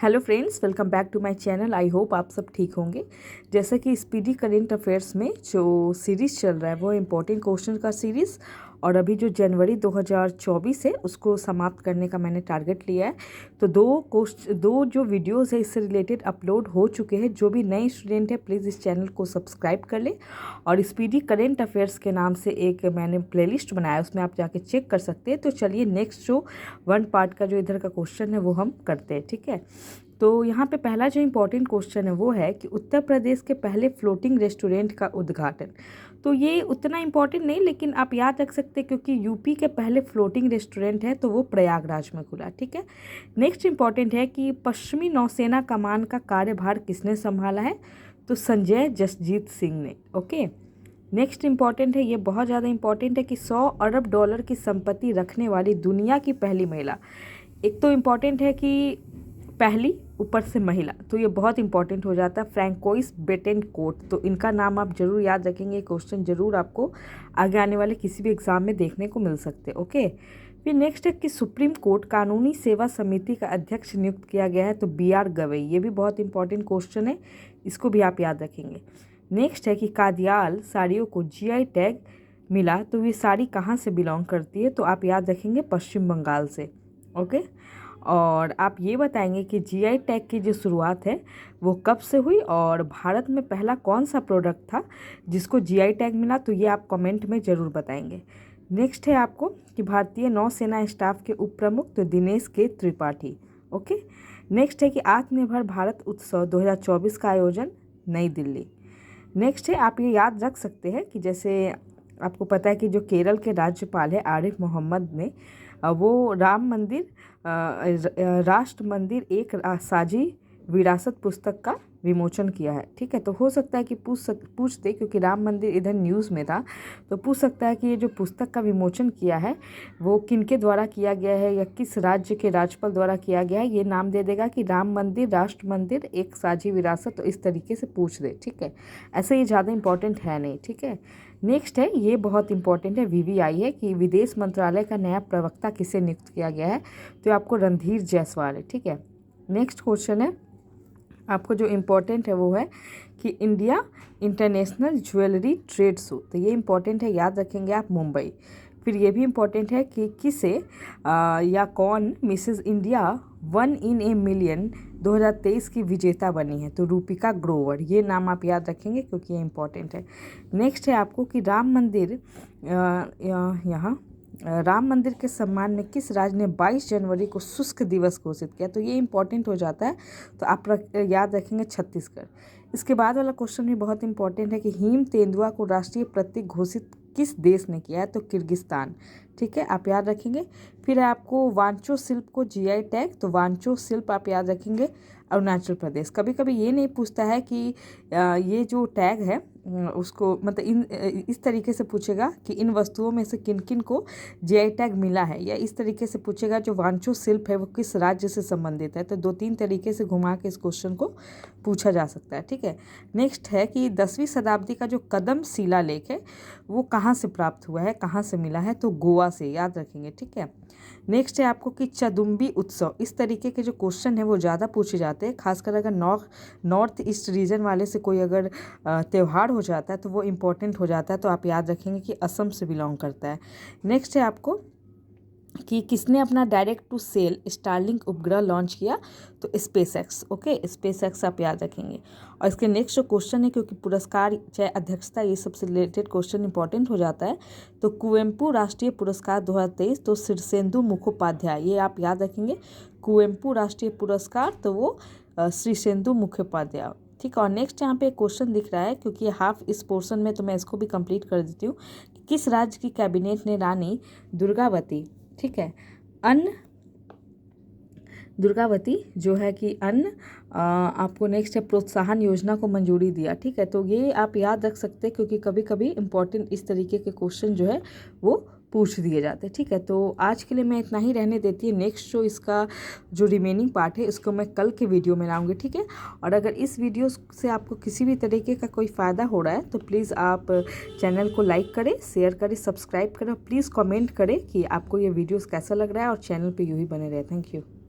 Hello friends, welcome back to my channel. I hope आप सब ठीक होंगे। जैसा कि स्पीडी करेंट अफेयर्स में जो सीरीज़ चल रहा है वो इम्पोर्टेंट क्वेश्चन का सीरीज़, और अभी जो जनवरी 2024 है उसको समाप्त करने का मैंने टारगेट लिया है। तो दो जो वीडियोस है इससे रिलेटेड अपलोड हो चुके हैं। जो भी नए स्टूडेंट है प्लीज़ इस चैनल को सब्सक्राइब कर ले, और स्पीडी करेंट अफेयर्स के नाम से एक मैंने प्लेलिस्ट बनाया है, उसमें आप जाके चेक कर सकते हैं। तो चलिए नेक्स्ट जो वन पार्ट का जो इधर का क्वेश्चन है वो हम करते हैं, ठीक है। तो यहाँ पे पहला जो इम्पोर्टेंट क्वेश्चन है वो है कि उत्तर प्रदेश के पहले फ्लोटिंग रेस्टोरेंट का उद्घाटन। तो ये उतना इम्पोर्टेंट नहीं, लेकिन आप याद रख सकते हैं क्योंकि यूपी के पहले फ्लोटिंग रेस्टोरेंट है तो वो प्रयागराज में खुला, ठीक है। नेक्स्ट इम्पॉर्टेंट है कि पश्चिमी नौसेना कमान का कार्यभार किसने संभाला है, तो संजय जसजीत सिंह ने। ओके, नेक्स्ट इम्पॉर्टेंट है, ये बहुत ज़्यादा इम्पॉर्टेंट है कि 100 अरब डॉलर की संपत्ति रखने वाली दुनिया की पहली महिला। एक तो इम्पॉर्टेंट है कि पहली ऊपर से महिला, तो ये बहुत इंपॉर्टेंट हो जाता है, फ्रैंकोइस बेटेनकोर्ट। तो इनका नाम आप जरूर याद रखेंगे, क्वेश्चन जरूर आपको आगे आने वाले किसी भी एग्जाम में देखने को मिल सकते हैं। ओके, फिर नेक्स्ट है कि सुप्रीम कोर्ट कानूनी सेवा समिति का अध्यक्ष नियुक्त किया गया है, तो BR गवई। ये भी बहुत इंपॉर्टेंट क्वेश्चन है, इसको भी आप याद रखेंगे। नेक्स्ट है कि कादियाल साड़ियों को GI टैग मिला, तो ये साड़ी कहाँ से बिलोंग करती है, तो आप याद रखेंगे पश्चिम बंगाल से। ओके, और आप ये बताएंगे कि GI टैग की जो शुरुआत है वो कब से हुई, और भारत में पहला कौन सा प्रोडक्ट था जिसको GI टैग मिला, तो ये आप कमेंट में ज़रूर बताएंगे। नेक्स्ट है आपको कि भारतीय नौसेना स्टाफ के उप प्रमुख, तो दिनेश के त्रिपाठी। ओके, नेक्स्ट है कि आत्मनिर्भर भारत उत्सव 2024 का आयोजन नई दिल्ली। नेक्स्ट है, आप ये याद रख सकते हैं कि जैसे आपको पता है कि जो केरल के राज्यपाल है आरिफ मोहम्मद ने वो राम मंदिर राष्ट्र मंदिर एक साझी विरासत पुस्तक का विमोचन किया है, ठीक है। तो हो सकता है कि पूछते क्योंकि राम मंदिर इधर न्यूज़ में था, तो पूछ सकता है कि ये जो पुस्तक का विमोचन किया है वो किनके द्वारा किया गया है या किस राज्य के राज्यपाल द्वारा किया गया है। ये नाम दे देगा कि राम मंदिर राष्ट्र मंदिर एक साझी विरासत, तो इस तरीके से पूछ दे, ठीक है। ऐसे ये ज़्यादा इंपॉर्टेंट है नहीं, ठीक है। नेक्स्ट है, ये बहुत इंपॉर्टेंट है, VVI है कि विदेश मंत्रालय का नया प्रवक्ता किसे नियुक्त किया गया है, तो आपको रणधीर जायसवाल है, ठीक है। नेक्स्ट क्वेश्चन है आपको जो इम्पोर्टेंट है वो है कि India international jewellery trade show, तो ये इम्पोर्टेंट है, याद रखेंगे आप मुंबई। फिर ये भी इम्पोर्टेंट है कि किसे या कौन Mrs India 1 in a million 2023 की विजेता बनी है, तो रूपिका ग्रोवर। ये नाम आप याद रखेंगे क्योंकि ये इम्पोर्टेंट है। नेक्स्ट है आपको कि राम मंदिर यहाँ राम मंदिर के सम्मान में किस राज्य ने 22 जनवरी को शुष्क दिवस घोषित किया, तो ये इंपॉर्टेंट हो जाता है, तो आप याद रखेंगे छत्तीसगढ़। इसके बाद वाला क्वेश्चन भी बहुत इंपॉर्टेंट है कि हिम तेंदुआ को राष्ट्रीय प्रतीक घोषित किस देश ने किया है, तो किर्गिस्तान, ठीक है, आप याद रखेंगे। फिर है आपको वांचो शिल्प को GI टैग, तो वांचो शिल्प आप याद रखेंगे अरुणाचल प्रदेश। कभी कभी ये नहीं पूछता है कि ये जो टैग है उसको मतलब इस तरीके से पूछेगा कि इन वस्तुओं में से किन किन को GI टैग मिला है, या इस तरीके से पूछेगा जो वांचो शिल्प है वो किस राज्य से संबंधित है। तो 2-3 तरीके से घुमा के इस क्वेश्चन को पूछा जा सकता है, ठीक है। नेक्स्ट है कि 10वीं शताब्दी का जो कदम शिलालेख है वो कहाँ से प्राप्त हुआ है, कहाँ से मिला है, तो गोवा से, याद रखेंगे, ठीक है। नेक्स्ट है आपको कि चदुम्बी उत्सव, इस तरीके के जो क्वेश्चन है वो ज़्यादा पूछे जाते हैं, खासकर अगर नॉर्थ ईस्ट रीजन वाले से कोई अगर त्यौहार हो जाता है तो वो इम्पोर्टेंट हो जाता है, तो आप याद रखेंगे कि असम से बिलोंग करता है। नेक्स्ट है आपको कि किसने अपना डायरेक्ट टू सेल स्टारलिंक उपग्रह लॉन्च किया, तो SpaceX। ओके, SpaceX आप याद रखेंगे। और इसके नेक्स्ट जो क्वेश्चन है, क्योंकि पुरस्कार चाहे अध्यक्षता ये सबसे रिलेटेड क्वेश्चन इंपॉर्टेंट हो जाता है, तो कुवेम्पू राष्ट्रीय पुरस्कार 2023, तो शीर्षेंदु मुखोपाध्याय, ये आप याद रखेंगे, कुवेम्पू राष्ट्रीय पुरस्कार, तो वो शीर्षेंदु मुखोपाध्याय, ठीक है। और नेक्स्ट यहाँ पे एक क्वेश्चन दिख रहा है, क्योंकि हाफ इस पोर्शन में, तो मैं इसको भी कंप्लीट कर देती हूँ। किस राज्य की कैबिनेट ने रानी दुर्गावती, ठीक है, दुर्गावती जो है कि आपको नेक्स्ट है प्रोत्साहन योजना को मंजूरी दिया, ठीक है। तो ये आप याद रख सकते हैं क्योंकि कभी कभी इंपॉर्टेंट इस तरीके के क्वेश्चन जो है वो पूछ दिए जाते हैं, ठीक है। तो आज के लिए मैं इतना ही रहने देती हूँ। नेक्स्ट जो इसका जो रिमेनिंग पार्ट है इसको मैं कल के वीडियो में लाऊंगी, ठीक है। और अगर इस वीडियो से आपको किसी भी तरीके का कोई फ़ायदा हो रहा है तो प्लीज़ आप चैनल को लाइक करें, शेयर करें, सब्सक्राइब करें, प्लीज़ कमेंट करें कि आपको ये वीडियोज़ कैसा लग रहा है, और चैनल पर यूँ ही बने रहे। Thank you.